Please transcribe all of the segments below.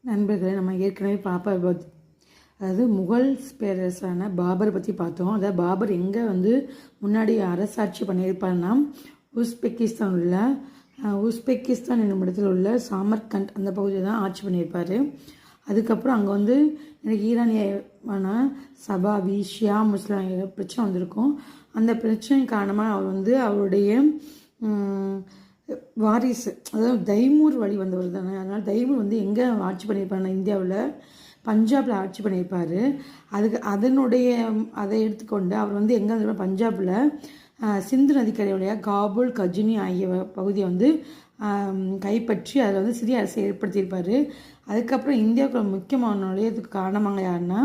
நண்பர்களே, நம்ம ஏற்கனவே அதாவது முகல் பேரரசான பாபரை பற்றி பார்த்தோம். அதாவது பாபர் எங்கே முன்னாடி அரசாட்சி பண்ணியிருப்பார்னா உஸ்பெக்கிஸ்தான் என்னும் இடத்துல உள்ள சாமர்கண்ட் அந்த பகுதியில் தான் ஆட்சி பண்ணியிருப்பார். அதுக்கப்புறம் அங்கே எனக்கு ஈரானியமான சபாவி ஷியா முஸ்லாம் பிரச்சனை வந்திருக்கும். அந்த பிரச்சனை காரணமாக அவர் அவருடைய வாரிசு, அதாவது தைமூர் வழி வந்தவர் தானே. அதனால் தைமூர் எங்கே ஆட்சி பண்ணியிருப்பாருன்னா இந்தியாவில் பஞ்சாபில் ஆட்சி பண்ணியிருப்பார். அதை எடுத்துக்கொண்டு அவர் எங்கே வந்து பஞ்சாபில் சிந்து நதிக்கரை வழியாக காபூல் கஜினி ஆகிய பகுதியை கைப்பற்றி அதில் சிறிய அரசை ஏற்படுத்தியிருப்பார். அதுக்கப்புறம் இந்தியாவுக்கு முக்கியமான நுழையதுக்கு காரணமாக யாருன்னா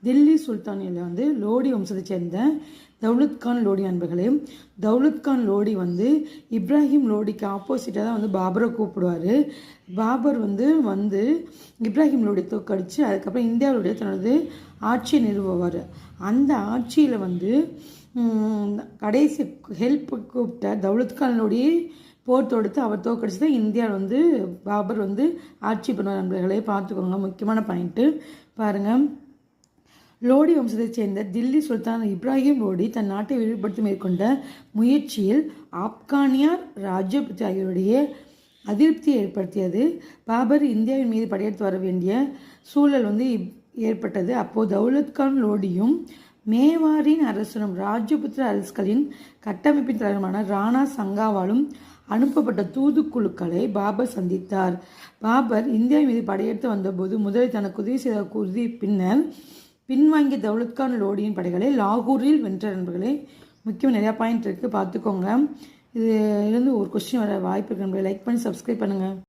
தில்லி சுல்தானியில் லோடி வம்சத்தை சேர்ந்த தௌலத் கான் லோடி நண்பர்களே. தௌலத் கான் லோடி இப்ராஹிம் லோடிக்கு ஆப்போசிட்டாக தான் பாபரை கூப்பிடுவார். பாபர் இப்ராஹிம் லோடி தோக்கடித்து அதுக்கப்புறம் இந்தியாவுடைய தனது ஆட்சியை நிறுவுவார். அந்த ஆட்சியில் கடைசி ஹெல்ப் கூப்பிட்ட தௌலத் கான் லோடி போர் தொடுத்து அவர் தோக்கடிச்சு தான் இந்தியாவில் பாபர் ஆட்சி பண்ணுவார். நண்பர்களே பார்த்துக்கோங்க, முக்கியமான பாயிண்ட்டு பாருங்கள். லோடி வம்சத்தைச் சேர்ந்த தில்லி சுல்தான் இப்ராஹிம் லோடி தன் நாட்டை விரிவுபடுத்த மேற்கொண்ட முயற்சியில் ஆப்கானியார் ராஜபுத்தி ஆகியோருடைய அதிருப்தியை ஏற்படுத்தியது. பாபர் இந்தியாவின் மீது படையெடுத்து வர வேண்டிய சூழல் ஏற்பட்டது. அப்போது தௌலத் கான் லோடியும் மேவாரின் அரசனும் ராஜபுத்திர அரசுகளின் கட்டமைப்பின் தலைவருமான ராணா சங்காவாலும் அனுப்பப்பட்ட தூதுக்குழுக்களை பாபர் சந்தித்தார். பாபர் இந்தியாவின் மீது படையெடுத்து வந்தபோது முதலில் தனக்கு உதவி செய்த குருதி பின்வாங்கிய தௌலத் கான் லோடியின் படைகளை லாகூரில் வென்ற. நண்பர்களே, முக்கியம் நிறையா பாயிண்ட் இருக்குது, பார்த்துக்கோங்க. இது ஒரு கொஸ்டின் வர வாய்ப்பு இருக்கு நண்பர்களே. லைக் பண்ணி சப்ஸ்கிரைப் பண்ணுங்கள்.